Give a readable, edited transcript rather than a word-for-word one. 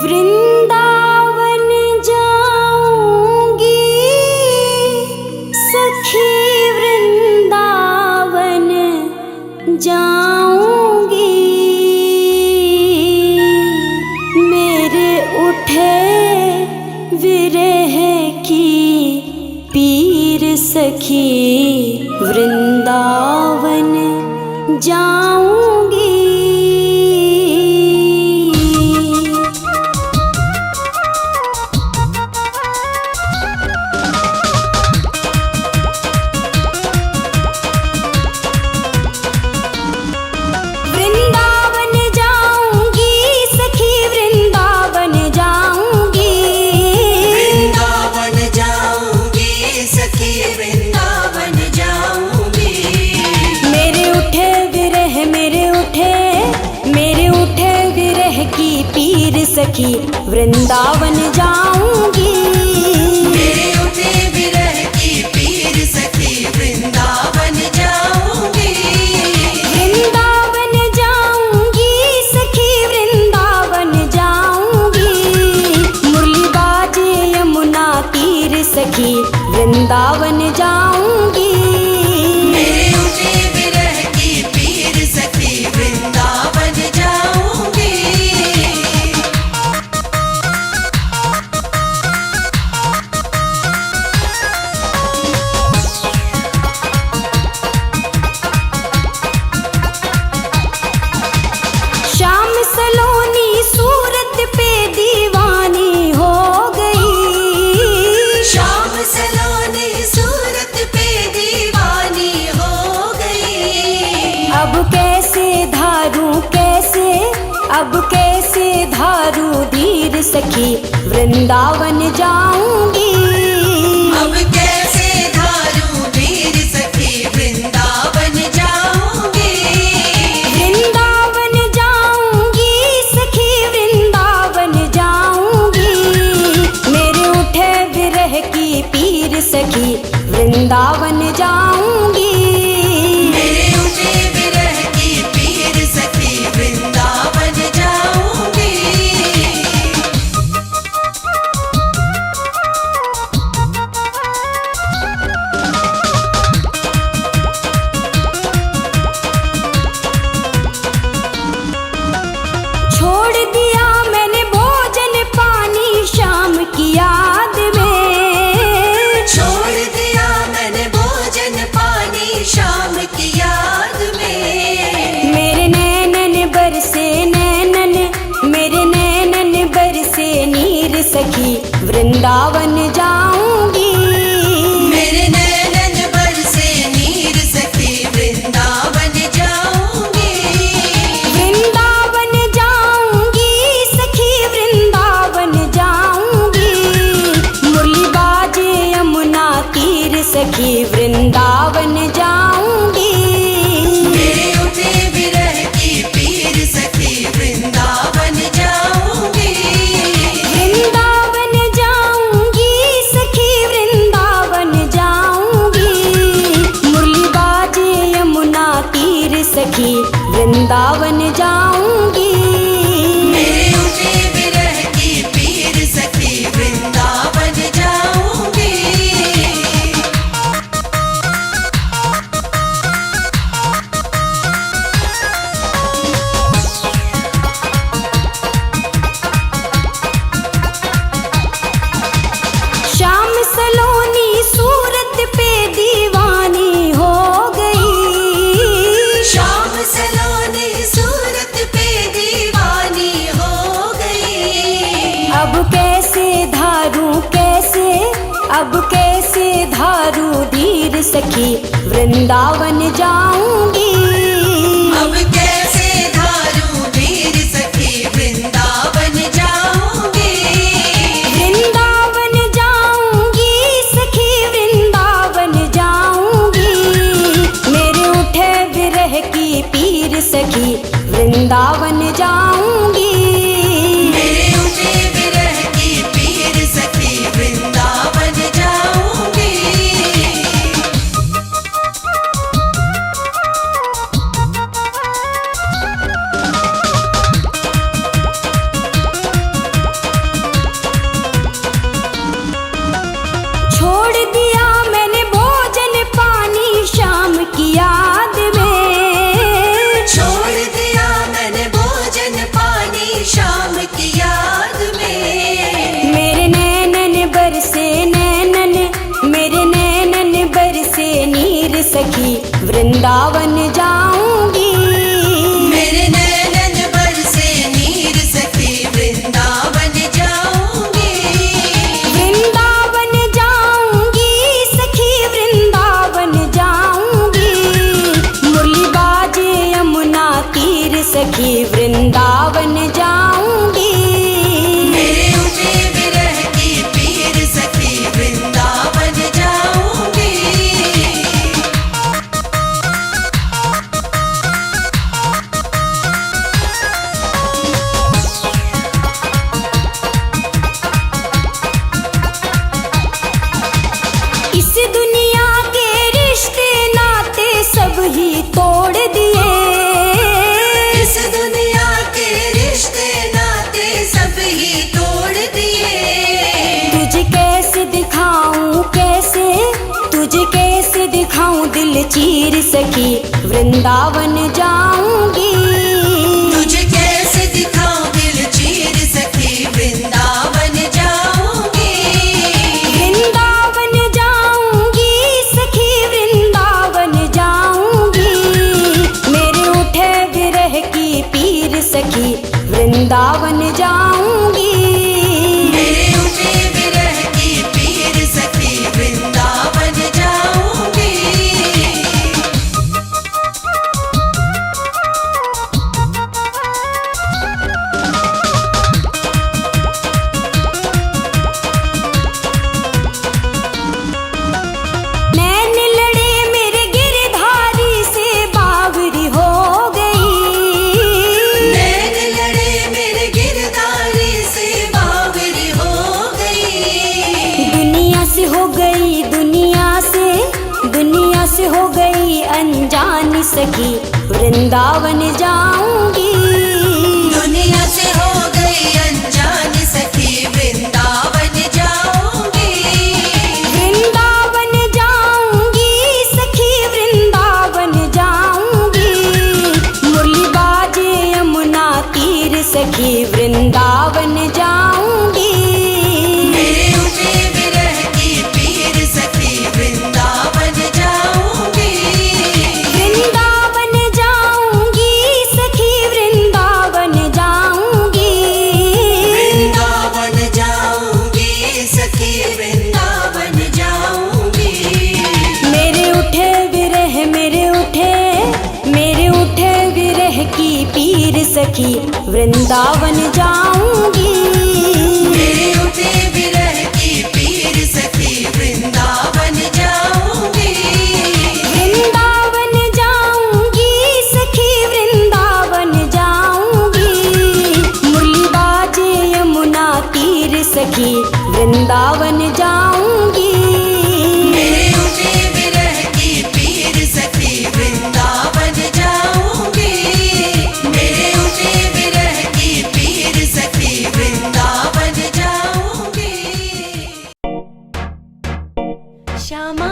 वृंदावन जाऊंगी सखी, वृंदावन जाऊंगी। मेरे उठे विरह की पीर सखी, वृंदावन जाऊंगी। सखी वृंदावन जाऊंगी। मेरे उठे विरह की पीर सखी, वृंदावन जाऊंगी। वृंदावन जाऊंगी सखी, वृंदावन जाऊंगी। मुरली बाजे यमुना तीर सखी, वृंदावन जाऊंगी। मेरे उठे विरह की पीर सखी, वृंदावन जाऊंगी। श्याम सलोनी सूरत पे दीवानी हो गई। श्याम सलोनी सूरत पे दीवानी हो गई। अब कैसे धारू धीर सखी, वृंदावन जाऊंगी। अब कैसे धारू धीर सखी, वृंदावन जाऊंगी। वृंदावन जाऊंगी सखी, वृंदावन जाऊंगी। मेरे उठे विरह की पीर सखी, वृंदावन जाऊंगी। मेरे उठे विरह की पीर सखी, वृंदावन जाऊंगी। छोड़ दिया मैंने भोजन पानी शाम की याद में। छोड़ दिया मैंने भोजन पानी शाम की याद में। मेरे नैनन बरसे नीर सखी, वृंदावन जाऊंगी। मेरे नैनन बरसे नीर सखी, वृंदावन जाऊंगी। वृंदावन जाऊंगी सखी, वृंदावन जाऊंगी। मुरली बाजे यमुना तीर सखी, वृंदावन जाऊंगी। मेरे उठे विरह की पीर सखी, वृंदावन जाऊंगी। वृंदावन जाऊंगी सखी, वृंदावन जाऊंगी। मुरली बाजे यमुना तीर सखी, वृंदावन जाऊंगी। मेरे उठे विरह की पीर सखी, वृंदावन जाऊंगी। श्याम सलोनी सूरत पे दीवानी हो गई। श्याम सलोनी सूरत पे दीवानी हो गई। अब कैसे धारू धीर सखी, वृंदावन जाऊंगी। अब कैसे धारू धीर सखी, वृंदावन जाऊंगी। वृंदावन जाऊंगी सखी, वृंदावन जाऊंगी। मेरे उठे विरह की पीर सखी, वृंदावन जाऊंगी। मेरे उठे विरह की पीर सखी, सखी वृंदावन जाऊंगी। मेरे नैनन बरसे नीर सखी वृंदावन जाऊंगी। वृंदावन जाऊंगी सखी वृंदावन जाऊंगी। मुरली बाजे यमुना तीर सखी वृंदावन जाऊंगी। मेरे उठे विरह की पीर सखी वृंदावन जाऊंगी। इस दुनिया के रिश्ते नाते सब ही तोड़ दिए। इस दुनिया के रिश्ते नाते सब ही तोड़ दिए। तुझे कैसे दिखाऊं कैसे, तुझे कैसे दिखाऊं दिल चीर सखी वृंदावन जाऊंगी। तुझे कैसे दिखाऊं दिल चीर सखी वृंदावन जाऊंगी। वृंदावन जाऊंगी सखी वृंदावन जाऊंगी। मेरे उठे विरह की पीर सखी वृंदावन जाऊंगी। मेरे उठे विरह की पीर सखी वृंदावन जाऊंगी। नैन लड़े मेरे गिरधारी से बावरी हो गई। नैन लड़े मेरे गिरधारी से बावरी हो गई। दुनिया से हो गई दुनिया से हो गई अनजान सखी वृंदावन जाऊंगी। दुनिया से हो गई अनजान सखी वृंदावन जाऊंगी। वृंदावन जाऊंगी सखी वृंदावन जाऊंगी। मुरली बाजे यमुना तीर सखी वृंदावन जाऊंगी। मेरे उठे विरह की पीर सखी वृंदावन जाऊंगी। वृंदावन जाऊंगी सखी वृंदावन जाऊंगी। वृंदावन जाऊंगी सखी वृंदावन जाऊंगी। मेरे उठे विरह की पीर सखी वृंदावन जाऊंगी। मेरे उठे विरह की पीर सखी वृंदावन जाऊंगी। वृंदावन जाऊंगी सखी वृंदावन जाऊंगी। मुरली बाजे यमुना तीर सखी वृंदावन जाऊंगी। मेरे उठे विरह की पीर सखी वृंदावन जाऊंगी। मेरे उठे विरह की पीर सखी वृंदावन जाऊंगी। श्यामा